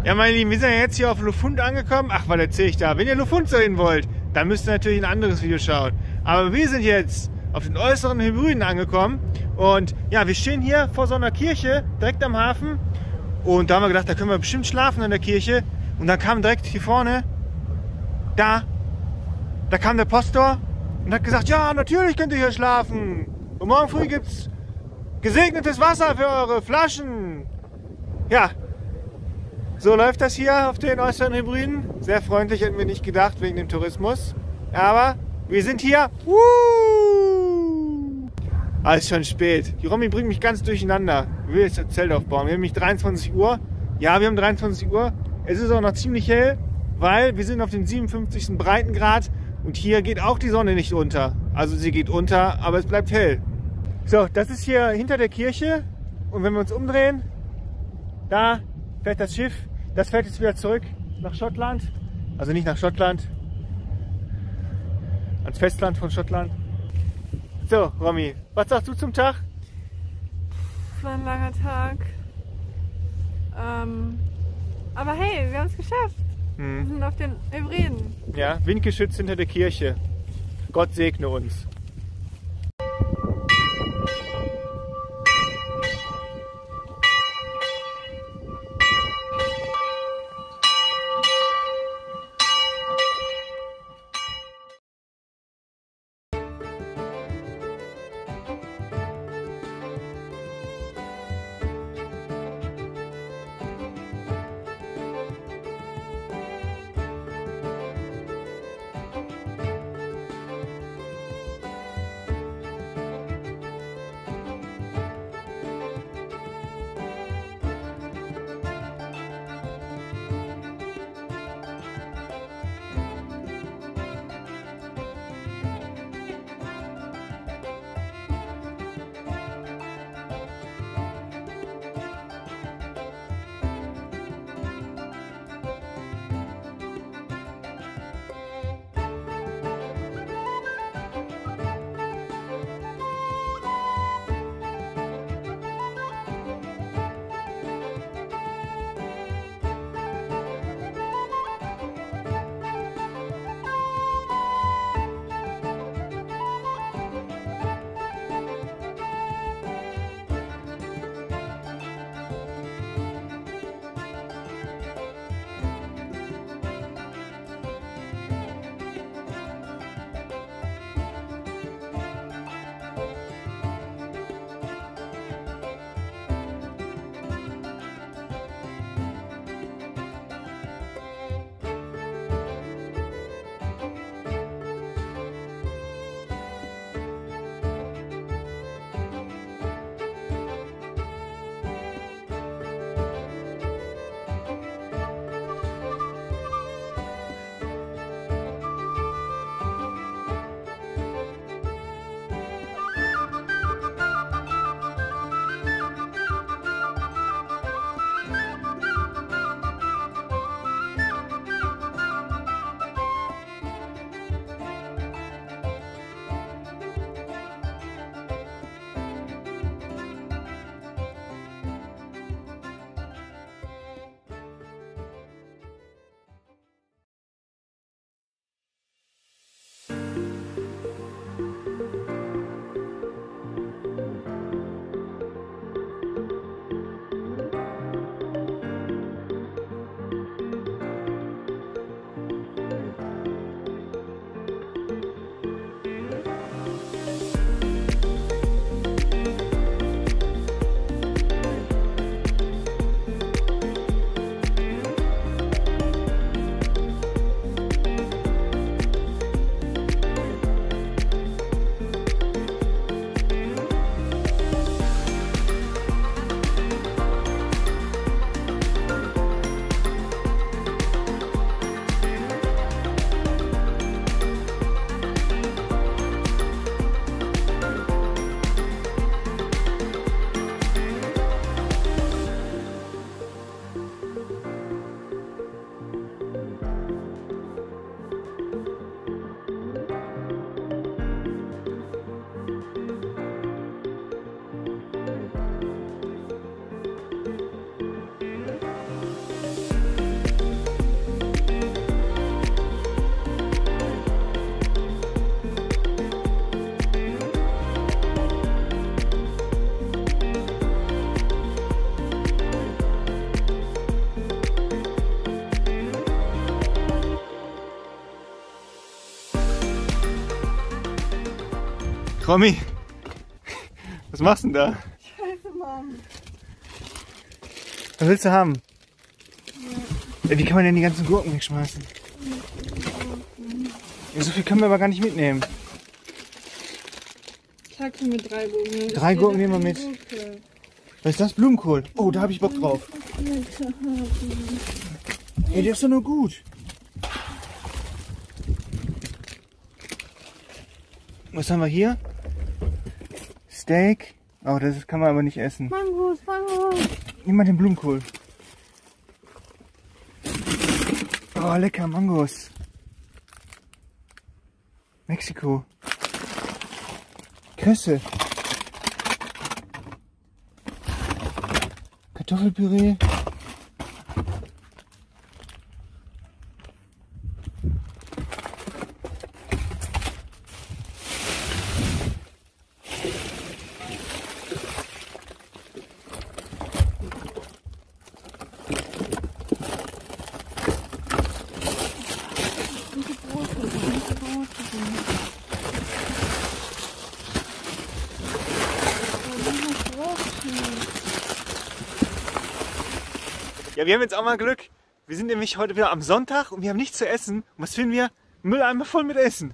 Ja, meine Lieben, wir sind ja jetzt hier auf Lufund angekommen. Ach, was erzähle ich da? Wenn ihr Lufund sehen wollt, dann müsst ihr natürlich ein anderes Video schauen. Aber wir sind jetzt auf den äußeren Hebriden angekommen. Und ja, wir stehen hier vor so einer Kirche, direkt am Hafen. Und da haben wir gedacht, da können wir bestimmt schlafen in der Kirche. Und dann kam direkt hier vorne, da kam der Pastor und hat gesagt, ja, natürlich könnt ihr hier schlafen. Und morgen früh gibt es gesegnetes Wasser für eure Flaschen. Ja, so läuft das hier auf den äußeren Hebriden. Sehr freundlich, hätten wir nicht gedacht, wegen dem Tourismus. Aber wir sind hier. Ah, ist schon spät. Die Romy bringt mich ganz durcheinander. Ich will jetzt das Zelt aufbauen. Wir haben nämlich 23 Uhr. Ja, wir haben 23 Uhr. Es ist auch noch ziemlich hell, weil wir sind auf dem 57. Breitengrad und hier geht auch die Sonne nicht unter. Also sie geht unter, aber es bleibt hell. So, das ist hier hinter der Kirche und wenn wir uns umdrehen, da fährt das Schiff. Das fährt jetzt wieder zurück nach Schottland. Also nicht nach Schottland, ans Festland von Schottland. So, Romy, was sagst du zum Tag? Es war ein langer Tag. Aber hey, wir haben es geschafft. Wir sind auf den Hebriden. Ja, windgeschützt hinter der Kirche. Gott segne uns. Romy, was machst du denn da? Scheiße, Mann. Was willst du haben? Ja. Wie kann man denn die ganzen Gurken wegschmeißen? Ja, so viel können wir aber gar nicht mitnehmen. Sag mir 3 Gurken. 3 Gurken nehmen wir mit. Was ist das? Blumenkohl. Oh, da habe ich Bock drauf. Ey, der ist doch nur gut. Was haben wir hier? Steak. Oh, das kann man aber nicht essen. Mangos, Mangos. Nimm mal den Blumenkohl. Oh, lecker, Mangos. Mexiko. Kresse. Kartoffelpüree. Ja, wir haben jetzt auch mal Glück. Wir sind nämlich heute wieder am Sonntag und wir haben nichts zu essen. Und was finden wir? Mülleimer voll mit Essen.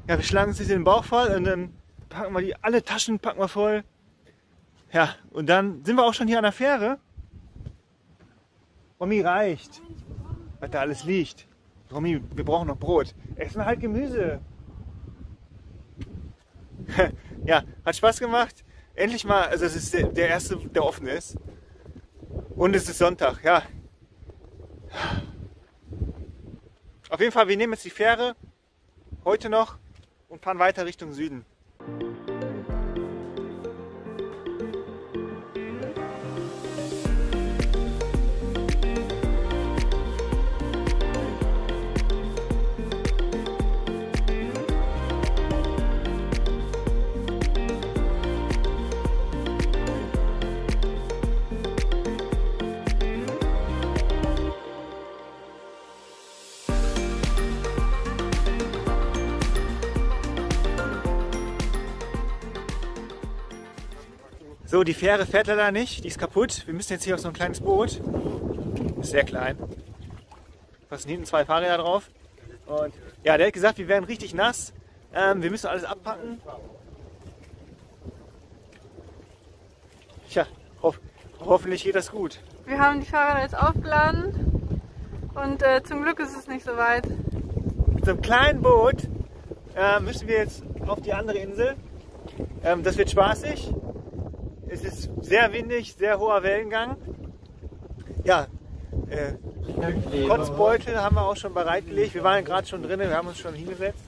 Ja, wir schlagen uns jetzt den Bauch voll und dann packen wir alle Taschen packen wir voll. Ja, und dann sind wir auch schon hier an der Fähre. Romy, reicht, was da alles liegt. Romy, wir brauchen noch Brot. Essen wir halt Gemüse. Ja, hat Spaß gemacht. Endlich mal, also es ist der erste, der offen ist. Und es ist Sonntag, ja. Auf jeden Fall, wir nehmen jetzt die Fähre heute noch und fahren weiter Richtung Süden. So, die Fähre fährt leider nicht, die ist kaputt. Wir müssen jetzt hier auf so ein kleines Boot. Ist sehr klein. Da sind hinten 2 Fahrräder drauf. Und ja, der hat gesagt, wir werden richtig nass. Wir müssen alles abpacken. Tja, hoffentlich geht das gut. Wir haben die Fahrräder jetzt aufgeladen und zum Glück ist es nicht so weit. Mit so einem kleinen Boot müssen wir jetzt auf die andere Insel. Das wird spaßig. Es ist sehr windig, sehr hoher Wellengang. Ja, Kotzbeutel haben wir auch schon bereitgelegt. Wir waren gerade schon drin, wir haben uns schon hingesetzt.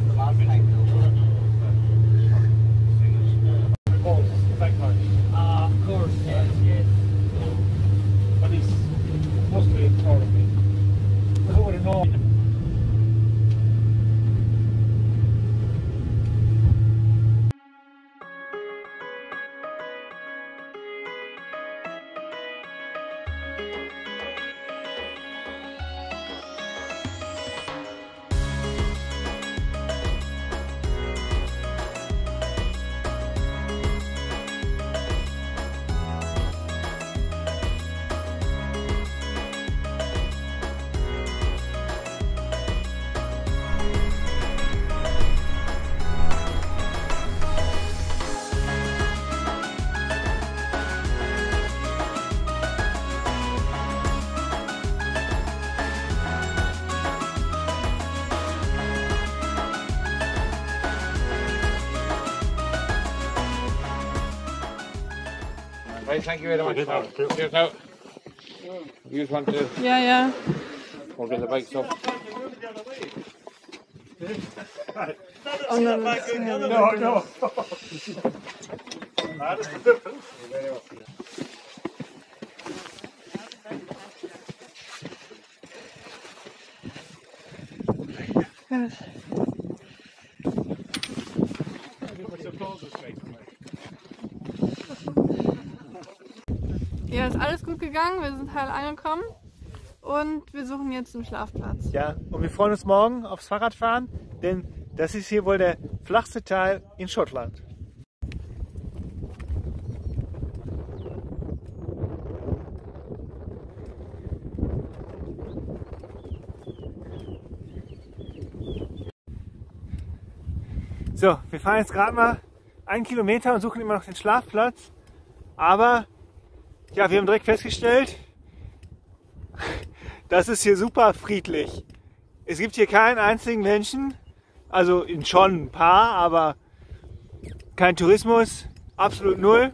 Thank you very much. Cheers out. You just want to Ja, ja. hold the bikes up. Und dann No. Ja, ist alles gut gegangen. Wir sind heil angekommen und wir suchen jetzt einen Schlafplatz. Ja, und wir freuen uns morgen aufs Fahrradfahren, denn das ist hier wohl der flachste Teil in Schottland. So, wir fahren jetzt gerade mal 1 Kilometer und suchen immer noch den Schlafplatz. Aber ja, wir haben direkt festgestellt, das ist hier super friedlich. Es gibt hier keinen einzigen Menschen, also schon ein paar, aber kein Tourismus, absolut null.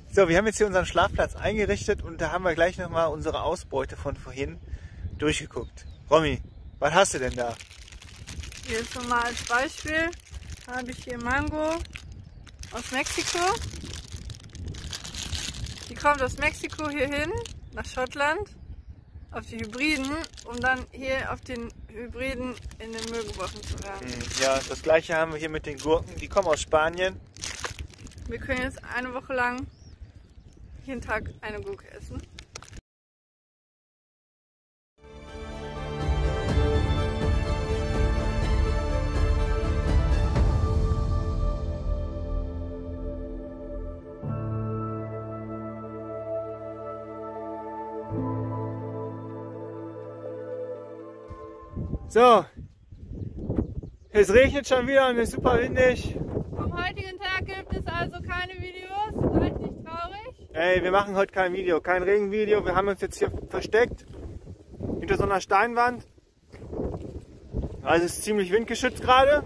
So, wir haben jetzt hier unseren Schlafplatz eingerichtet und da haben wir gleich nochmal unsere Ausbeute von vorhin durchgeguckt. Romy, was hast du denn da? Hier ist nochmal als Beispiel, habe ich hier Mango aus Mexiko. Die kommt aus Mexiko hierhin, nach Schottland, auf die Hybriden, um dann hier auf den Hybriden in den Müll geworfen zu werden. Ja, das gleiche haben wir hier mit den Gurken, die kommen aus Spanien. Wir können jetzt eine Woche lang jeden Tag eine Gurke essen. So, es regnet schon wieder und ist super windig. Am heutigen Tag gibt es also keine Videos, seid nicht traurig. Ey, wir machen heute kein Video, kein Regenvideo. Wir haben uns jetzt hier versteckt hinter so einer Steinwand. Also es ist ziemlich windgeschützt gerade.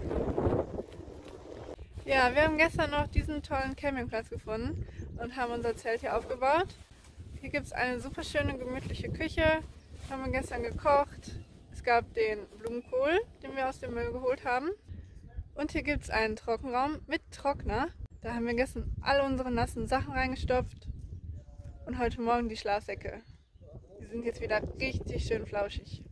Ja, wir haben gestern noch diesen tollen Campingplatz gefunden und haben unser Zelt hier aufgebaut. Hier gibt es eine super schöne, gemütliche Küche. Haben wir gestern gekocht. Es gab den Blumenkohl, den wir aus dem Müll geholt haben. Und hier gibt es einen Trockenraum mit Trockner. Da haben wir gestern alle unsere nassen Sachen reingestopft. Und heute Morgen die Schlafsäcke. Die sind jetzt wieder richtig schön flauschig.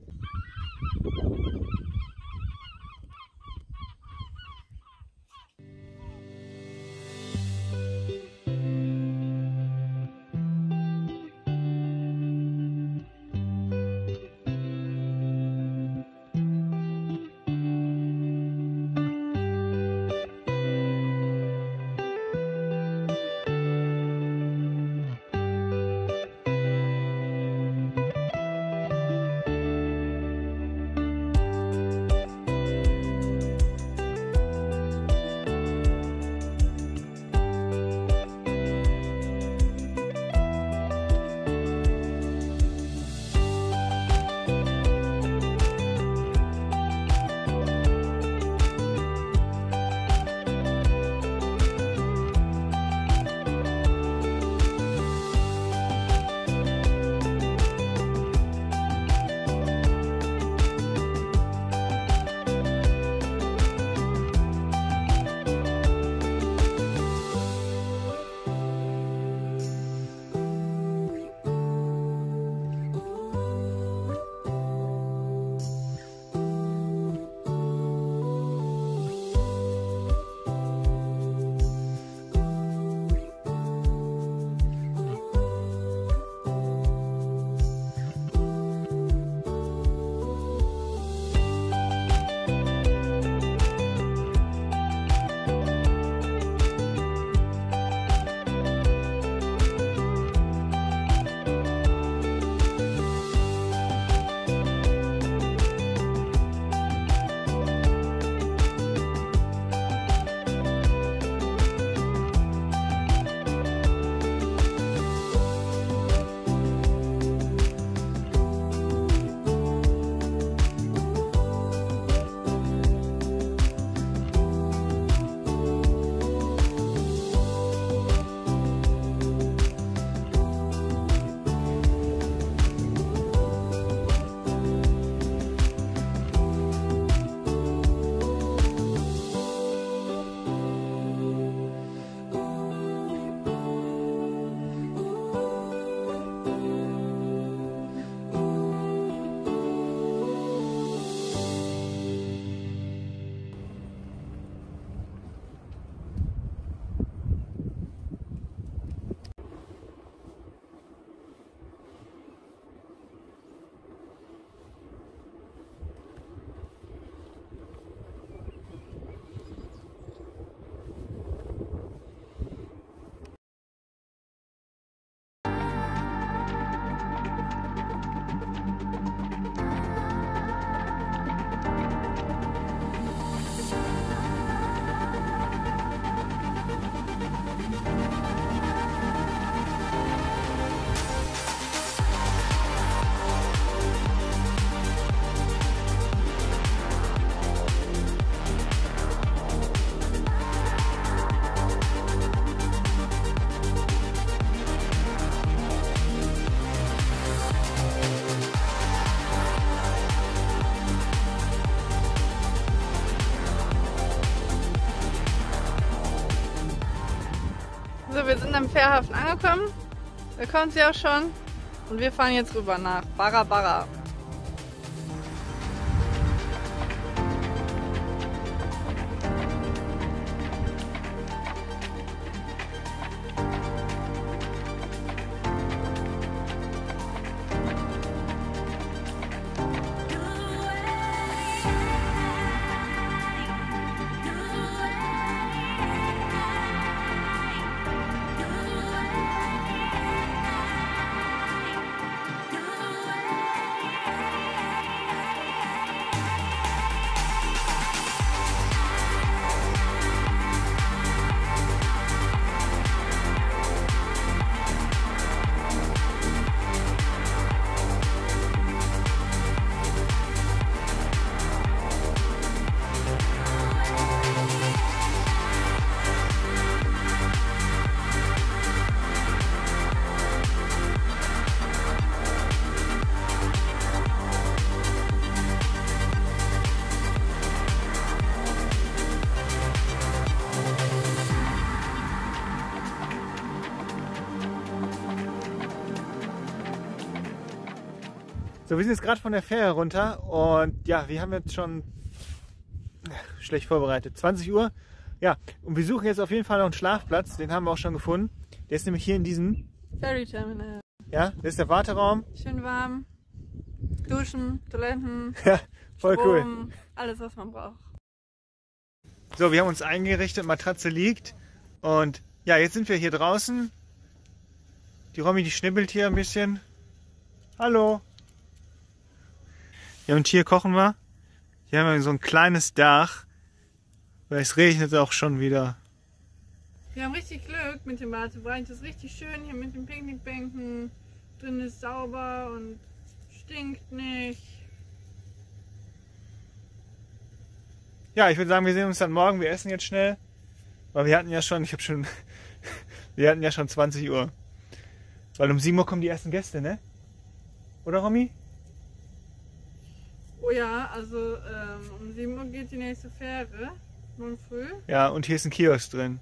wir sind am Fährhafen angekommen. Da kommt sie auch schon. Und wir fahren jetzt rüber nach Barra Barra. So, wir sind jetzt gerade von der Fähre runter und ja, wir haben jetzt schon schlecht vorbereitet. 20 Uhr. Ja, und wir suchen jetzt auf jeden Fall noch einen Schlafplatz. Den haben wir auch schon gefunden. Der ist nämlich hier in diesem Ferry Terminal. Ja, das ist der Warteraum. Schön warm. Duschen, Toiletten, Ja, voll cool. Strom, alles was man braucht. So, wir haben uns eingerichtet, Matratze liegt. Und ja, jetzt sind wir hier draußen. Die Romy, die schnibbelt hier ein bisschen. Hallo. Ja, und hier kochen wir. Hier haben wir so ein kleines Dach. Weil es regnet auch schon wieder. Wir haben richtig Glück mit dem Wartebereich. Das ist richtig schön hier mit den Picknickbänken. Drin ist sauber und stinkt nicht. Ja, ich würde sagen, wir sehen uns dann morgen. Wir essen jetzt schnell. Weil wir hatten ja schon, wir hatten ja schon 20 Uhr. Weil um 7 Uhr kommen die ersten Gäste, ne? Oder, Romy? Oh ja, also um 7 Uhr geht die nächste Fähre. Morgen früh. Ja, und hier ist ein Kiosk drin.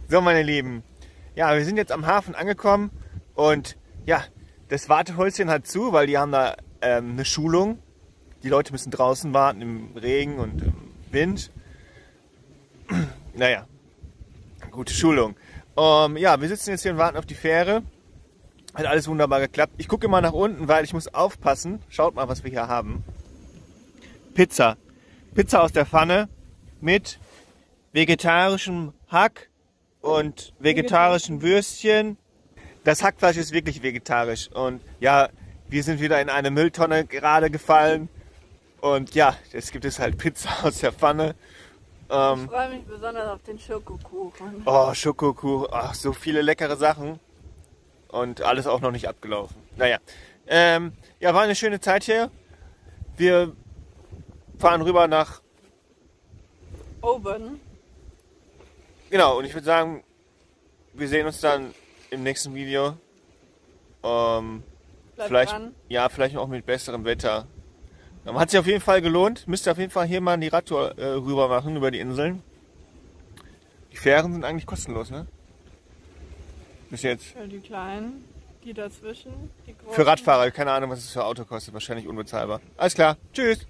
So, meine Lieben, ja, wir sind jetzt am Hafen angekommen und ja, das Wartehäuschen hat zu, weil die haben da eine Schulung. Die Leute müssen draußen warten im Regen und im Wind. Naja, gute Schulung. Ja, wir sitzen jetzt hier und warten auf die Fähre. Hat alles wunderbar geklappt. Ich gucke immer nach unten, weil ich muss aufpassen. Schaut mal, was wir hier haben. Pizza. Pizza aus der Pfanne mit vegetarischem Hack und vegetarischen Würstchen. Das Hackfleisch ist wirklich vegetarisch. Und ja, wir sind wieder in eine Mülltonne gerade gefallen. Und ja, jetzt gibt es halt Pizza aus der Pfanne. Ich freue mich besonders auf den Schokokuchen. Oh, Schokokuchen. Ach, so viele leckere Sachen. Und alles auch noch nicht abgelaufen. Naja. Ja, war eine schöne Zeit hier. Wir fahren rüber nach Oben. Genau, und ich würde sagen, wir sehen uns dann im nächsten Video. Vielleicht, dran. ja, vielleicht auch mit besserem Wetter. Hat sich auf jeden Fall gelohnt. Müsst ihr auf jeden Fall hier mal die Radtour rüber machen, über die Inseln. Die Fähren sind eigentlich kostenlos, ne? Bis jetzt. Für die Kleinen, die dazwischen, die Großen. Für Radfahrer, keine Ahnung, was es für Auto kostet. Wahrscheinlich unbezahlbar. Alles klar, tschüss!